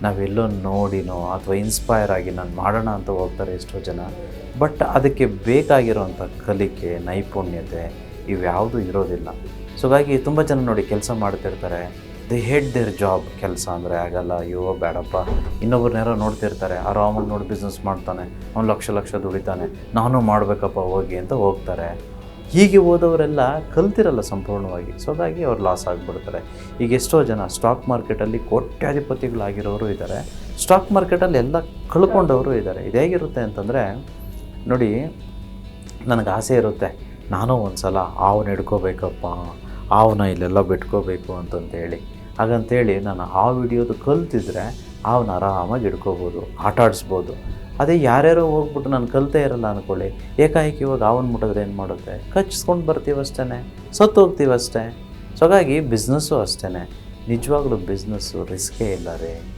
ನಾವೆಲ್ಲೋ ನೋಡಿನೋ ಅಥವಾ ಇನ್ಸ್ಪೈರ್ ಆಗಿ ನಾನು ಮಾಡೋಣ ಅಂತ ಹೋಗ್ತಾರೆ ಎಷ್ಟೋ ಜನ. ಬಟ್ ಅದಕ್ಕೆ ಬೇಕಾಗಿರೋಂಥ ಕಲಿಕೆ, ನೈಪುಣ್ಯತೆ ಇವ್ಯಾವುದೂ ಇರೋದಿಲ್ಲ. ಸೊ ಹಾಗಾಗಿ ತುಂಬ ಜನ ನೋಡಿ ಕೆಲಸ ಮಾಡ್ತಿರ್ತಾರೆ, ದೇ ಹೇಟ್ ದೇರ್ ಜಾಬ್. ಕೆಲಸ ಅಂದರೆ ಆಗಲ್ಲ, ಅಯ್ಯೋ ಬೇಡಪ್ಪ. ಇನ್ನೊಬ್ರನ್ಯಾರೋ ನೋಡ್ತಿರ್ತಾರೆ, ಆರಾಮಾಗಿ ನೋಡಿ ಬಿಸ್ನೆಸ್ ಮಾಡ್ತಾನೆ, ಅವ್ನು ಲಕ್ಷ ದುಡಿತಾನೆ, ನಾನು ಮಾಡಬೇಕಪ್ಪ ಹೋಗಿ ಅಂತ ಹೋಗ್ತಾರೆ. ಹೀಗೆ ಹೋದವರೆಲ್ಲ ಕಲ್ತಿರಲ್ಲ ಸಂಪೂರ್ಣವಾಗಿ. ಸೊ ಹಾಗಾಗಿ ಅವ್ರು ಲಾಸ್ ಆಗಿಬಿಡ್ತಾರೆ. ಈಗ ಎಷ್ಟೋ ಜನ ಸ್ಟಾಕ್ ಮಾರ್ಕೆಟಲ್ಲಿ ಕೋಟ್ಯಾಧಿಪತಿಗಳಾಗಿರೋರು ಇದ್ದಾರೆ, ಸ್ಟಾಕ್ ಮಾರ್ಕೆಟಲ್ಲಿ ಎಲ್ಲ ಕಳ್ಕೊಂಡವರು ಇದ್ದಾರೆ. ಇದು ಹೇಗಿರುತ್ತೆ ಅಂತಂದರೆ ನೋಡಿ, ನನಗೆ ಆಸೆ ಇರುತ್ತೆ, ನಾನು ಒಂದು ಸಲ ಹಾವನ್ನ ಹಿಡ್ಕೋಬೇಕಪ್ಪ, ಹಾವನ್ನ ಇಲ್ಲೆಲ್ಲ ಬಿಟ್ಕೋಬೇಕು ಅಂತಂತೇಳಿ. ಹಾಗಂತೇಳಿ ನಾನು ಹಾವು ಹಿಡಿಯೋದು ಕಲ್ತಿದ್ರೆ ಹಾವನ್ನ ಆರಾಮಾಗಿ ಹಿಡ್ಕೋಬೋದು, ಆಟ ಆಡಿಸ್ಬೋದು. ಅದೇ ಯಾರ್ಯಾರೋ ಹೋಗ್ಬಿಟ್ಟು ನಾನು ಕಲಿತೇ ಇರಲ್ಲ ಅಂದ್ಕೊಳ್ಳಿ, ಏಕಾಏಕಿ ಇವಾಗ ಹಾವನ್ನ ಮುಟ್ಟಿದ್ರೆ ಏನು ಮಾಡುತ್ತೆ, ಕಚ್ಚಿಸ್ಕೊಂಡು ಬರ್ತೀವಷ್ಟೇ, ಸತ್ತು ಹೋಗ್ತೀವಷ್ಟೇ. ಸೊ ಹಾಗಾಗಿ ಬಿಸ್ನೆಸ್ಸು ಅಷ್ಟೇ. ನಿಜವಾಗ್ಲೂ ಬಿಸ್ನೆಸ್ಸು ರಿಸ್ಕೇ ಇಲ್ಲ ರೀ.